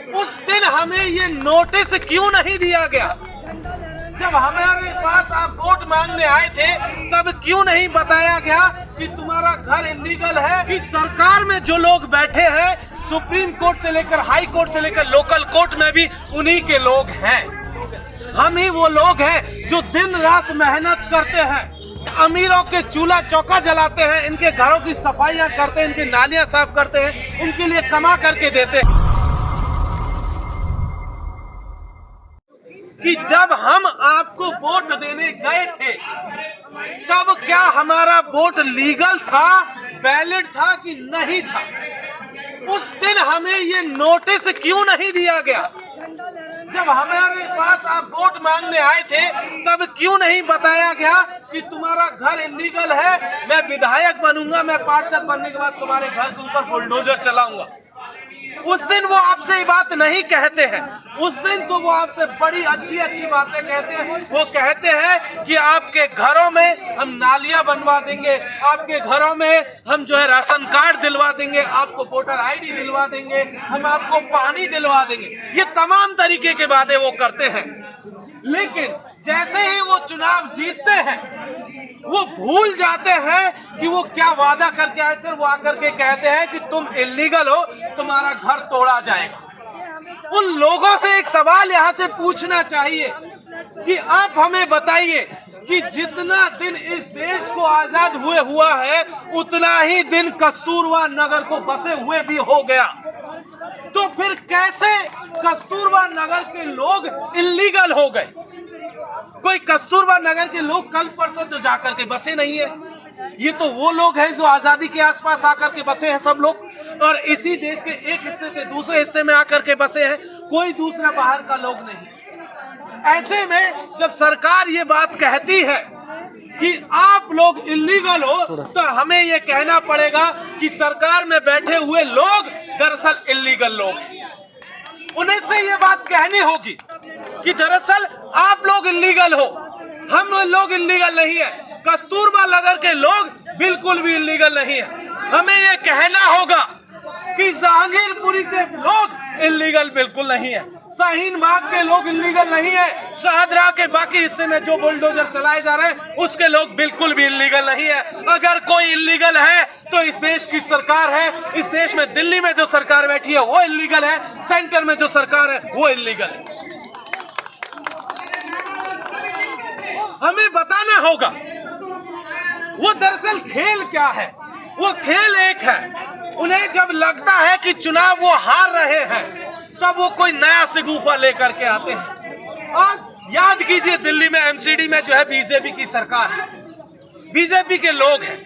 उस दिन हमें ये नोटिस क्यों नहीं दिया गया? जब हमारे पास आप वोट मांगने आए थे तब क्यों नहीं बताया गया कि तुम्हारा घर इलीगल है? कि सरकार में जो लोग बैठे हैं, सुप्रीम कोर्ट से लेकर हाई कोर्ट से लेकर लोकल कोर्ट में भी उन्हीं के लोग हैं। हम ही वो लोग हैं जो दिन रात मेहनत करते हैं, अमीरों के चूल्हा चौका जलाते हैं, इनके घरों की सफाइयां करते हैं, इनकी नालियां साफ करते हैं, इनके लिए कमा करके देते हैं। कि जब हम आपको वोट देने गए थे तब क्या हमारा वोट लीगल था, वैलिड था कि नहीं था? उस दिन हमें ये नोटिस क्यों नहीं दिया गया? जब हमारे पास आप वोट मांगने आए थे तब क्यों नहीं बताया गया कि तुम्हारा घर इलीगल है, मैं विधायक बनूंगा, मैं पार्षद बनने के बाद तुम्हारे घर के ऊपर बुलडोजर चलाऊंगा? उस दिन वो आपसे ये बात नहीं कहते हैं। उस दिन तो वो आपसे बड़ी अच्छी अच्छी बातें कहते हैं। वो कहते हैं कि आपके घरों में हम नालियां बनवा देंगे, आपके घरों में हम जो है राशन कार्ड दिलवा देंगे, आपको वोटर आईडी दिलवा देंगे, हम आपको पानी दिलवा देंगे। ये तमाम तरीके के वादे वो करते हैं। लेकिन जैसे ही वो चुनाव जीतते हैं वो भूल जाते हैं कि वो क्या वादा करके आए थे। वो आकर के कहते हैं कि तुम इलीगल हो, तुम्हारा घर तोड़ा जाएगा। उन लोगों से एक सवाल यहाँ से पूछना चाहिए कि आप हमें बताइए कि जितना दिन इस देश को आजाद हुए हुआ है उतना ही दिन कस्तूरबा नगर को बसे हुए भी हो गया। तो फिर कैसे कस्तूरबा नगर के लोग इलीगल हो गए? कोई कस्तूरबा नगर के लोग कल परसों तो जाकर के बसे नहीं है। ये तो वो लोग हैं जो आजादी के आसपास आकर के बसे हैं सब लोग, और इसी देश के एक हिस्से से दूसरे हिस्से में आकर के बसे हैं। कोई दूसरा बाहर का लोग नहीं। ऐसे में जब सरकार ये बात कहती है कि आप लोग इलीगल हो तो हमें ये कहना पड़ेगा कि सरकार में बैठे हुए लोग दरअसल इलीगल लोग हैं। उन्हें से ये बात कहनी होगी कि दरअसल आप लोग इलीगल हो, हम लोग इलीगल नहीं है। कस्तूरबा नगर के लोग बिल्कुल भी इलीगल नहीं है। हमें ये कहना होगा कि जहांगीरपुरी के लोग इलीगल बिल्कुल नहीं है, शाहीन बाग के लोग इलीगल नहीं है, शाहदरा के बाकी हिस्से में जो बुलडोजर चलाए जा रहे हैं उसके लोग बिल्कुल भी इलीगल नहीं है। अगर कोई इलीगल है तो इस देश की सरकार है। इस देश में दिल्ली में जो सरकार बैठी है वो इलीगल है, सेंटर में जो सरकार है वो इलीगल है। हमें बताना होगा वो दरअसल खेल क्या है। वो खेल एक है, उन्हें जब लगता है कि चुनाव वो हार रहे हैं तब वो कोई नया सिगुफा लेकर के आते हैं। और याद कीजिए दिल्ली में एमसीडी में जो है बीजेपी की सरकार है, बीजेपी के लोग हैं,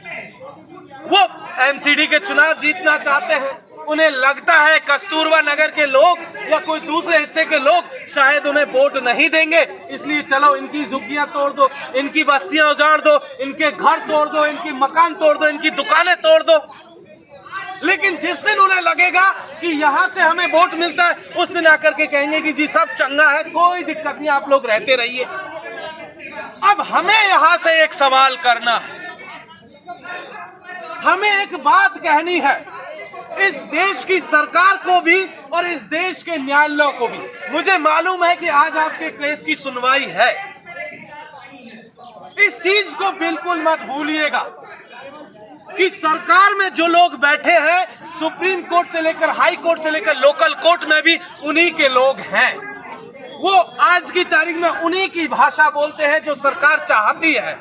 वो एमसीडी के चुनाव जीतना चाहते हैं। उन्हें लगता है कस्तूरबा नगर के लोग या कोई दूसरे हिस्से के लोग शायद उन्हें वोट नहीं देंगे, इसलिए चलो इनकी झुग्गियां तोड़ दो, इनकी बस्तियां उजाड़ दो, इनके घर तोड़ दो, इनकी मकान तोड़ दो, इनकी दुकानें तोड़ दो। लेकिन जिस दिन उन्हें लगेगा कि यहाँ से हमें वोट मिलता है उस दिन आकर के कहेंगे कि जी सब चंगा है, कोई दिक्कत नहीं, आप लोग रहते रहिए। अब हमें यहाँ से एक सवाल करना है, हमें एक बात कहनी है इस देश की सरकार को भी और इस देश के न्यायालयों को भी। मुझे मालूम है कि आज आपके केस की सुनवाई है, इस चीज को बिल्कुल मत भूलिएगा कि सरकार में जो लोग बैठे हैं, सुप्रीम कोर्ट से लेकर हाई कोर्ट से लेकर लोकल कोर्ट में भी उन्हीं के लोग हैं। वो आज की तारीख में उन्हीं की भाषा बोलते हैं जो सरकार चाहती है।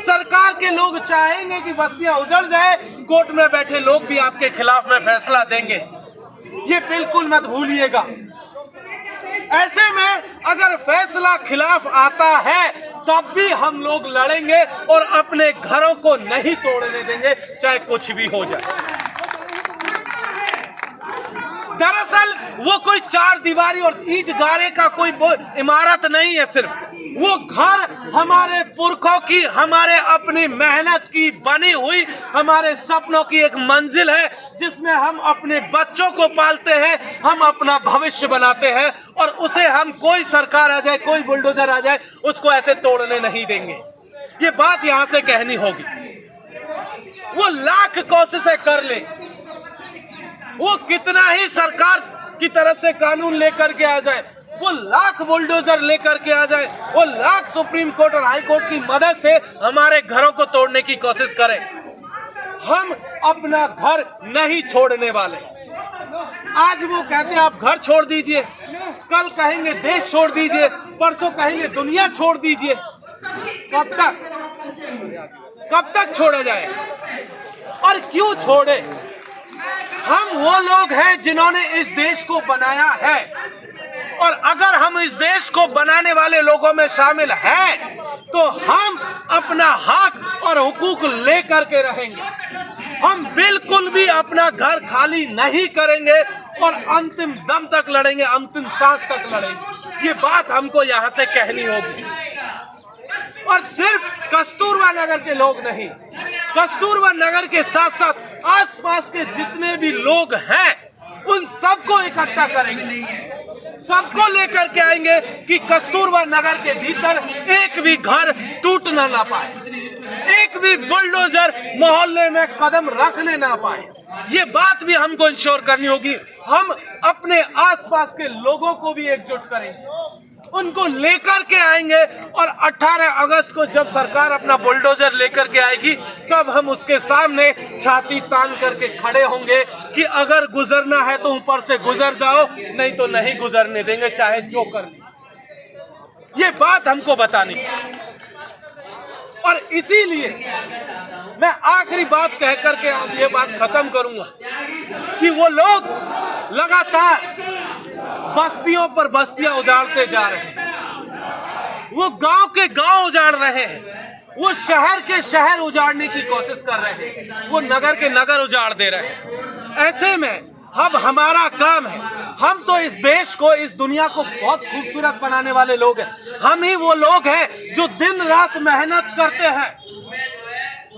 सरकार के लोग चाहेंगे कि बस्तियां उजड़ जाए, कोर्ट में बैठे लोग भी आपके खिलाफ में फैसला देंगे, ये बिल्कुल मत भूलिएगा। ऐसे में अगर फैसला खिलाफ आता है तब भी हम लोग लड़ेंगे और अपने घरों को नहीं तोड़ने देंगे, चाहे कुछ भी हो जाए। दरअसल वो कोई चार दीवारी और ईंट गारे का कोई इमारत नहीं है, सिर्फ वो घर हमारे पुरखों की, हमारे अपनी मेहनत की बनी हुई, हमारे सपनों की एक मंजिल है जिसमें हम अपने बच्चों को पालते हैं, हम अपना भविष्य बनाते हैं, और उसे हम कोई सरकार आ जाए, कोई बुलडोजर आ जाए, उसको ऐसे तोड़ने नहीं देंगे। ये बात यहाँ से कहनी होगी। वो लाख कोशिशें कर ले, वो कितना ही सरकार की तरफ से कानून लेकर के आ जाए, वो लाख बुलडोजर लेकर के आ जाए, वो लाख सुप्रीम कोर्ट और हाई कोर्ट की मदद से हमारे घरों को तोड़ने की कोशिश करें, हम अपना घर नहीं छोड़ने वाले। आज वो कहते हैं आप घर छोड़ दीजिए, कल कहेंगे देश छोड़ दीजिए, परसों कहेंगे दुनिया छोड़ दीजिए। कब तक छोड़ा जाए और क्यों छोड़े? हम वो लोग हैं जिन्होंने इस देश को बनाया है, और अगर हम इस देश को बनाने वाले लोगों में शामिल हैं तो हम अपना हक और हुकूक लेकर के रहेंगे। हम बिल्कुल भी अपना घर खाली नहीं करेंगे और अंतिम दम तक लड़ेंगे, अंतिम सांस तक लड़ेंगे। ये बात हमको यहाँ से कहनी होगी। और सिर्फ कस्तूरबा नगर के लोग नहीं, कस्तूरबा नगर के साथ साथ आसपास के जितने भी लोग हैं उन सबको इकट्ठा करेंगे, सबको लेकर के आएंगे कि कस्तूरबा नगर के भीतर एक भी घर टूटना ना पाए, एक भी बुलडोजर मोहल्ले में कदम रखने ना पाए। ये बात भी हमको इंश्योर करनी होगी। हम अपने आसपास के लोगों को भी एकजुट करेंगे, उनको लेकर के आएंगे, और 18 अगस्त को जब सरकार अपना बुलडोजर लेकर के आएगी तब हम उसके सामने छाती तान करके खड़े होंगे कि अगर गुजरना है तो ऊपर से गुजर जाओ, नहीं तो नहीं गुजरने देंगे, चाहे जो कर लीजिए। ये बात हमको बतानी है। और इसीलिए मैं आखिरी बात कह करके अब ये बात खत्म करूंगा कि वो लोग लगातार बस्तियों पर बस्तियां उजाड़ते जा रहे हैं, वो गांव के गांव उजाड़ रहे हैं, वो शहर के शहर उजाड़ने की कोशिश कर रहे हैं, वो नगर के नगर उजाड़ दे रहे हैं। ऐसे में अब हमारा काम है, हम तो इस देश को, इस दुनिया को बहुत खूबसूरत बनाने वाले लोग हैं। हम ही वो लोग हैं जो दिन रात मेहनत करते हैं,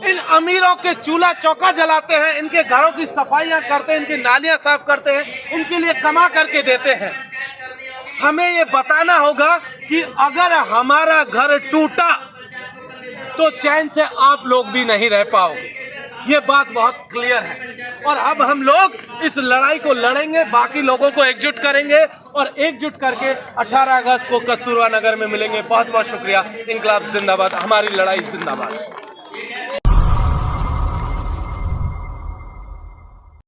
इन अमीरों के चूल्हा चौका जलाते हैं, इनके घरों की सफाइयां करते हैं, इनकी नालियां साफ करते हैं, उनके लिए कमा करके देते हैं। हमें ये बताना होगा कि अगर हमारा घर टूटा तो चैन से आप लोग भी नहीं रह पाओगे। ये बात बहुत क्लियर है। और अब हम लोग इस लड़ाई को लड़ेंगे, बाकी लोगों को एकजुट करेंगे और एकजुट करके 18 अगस्त को कस्तूरबा नगर में मिलेंगे। बहुत बहुत शुक्रिया। इंकलाब जिंदाबाद, हमारी लड़ाई जिंदाबाद।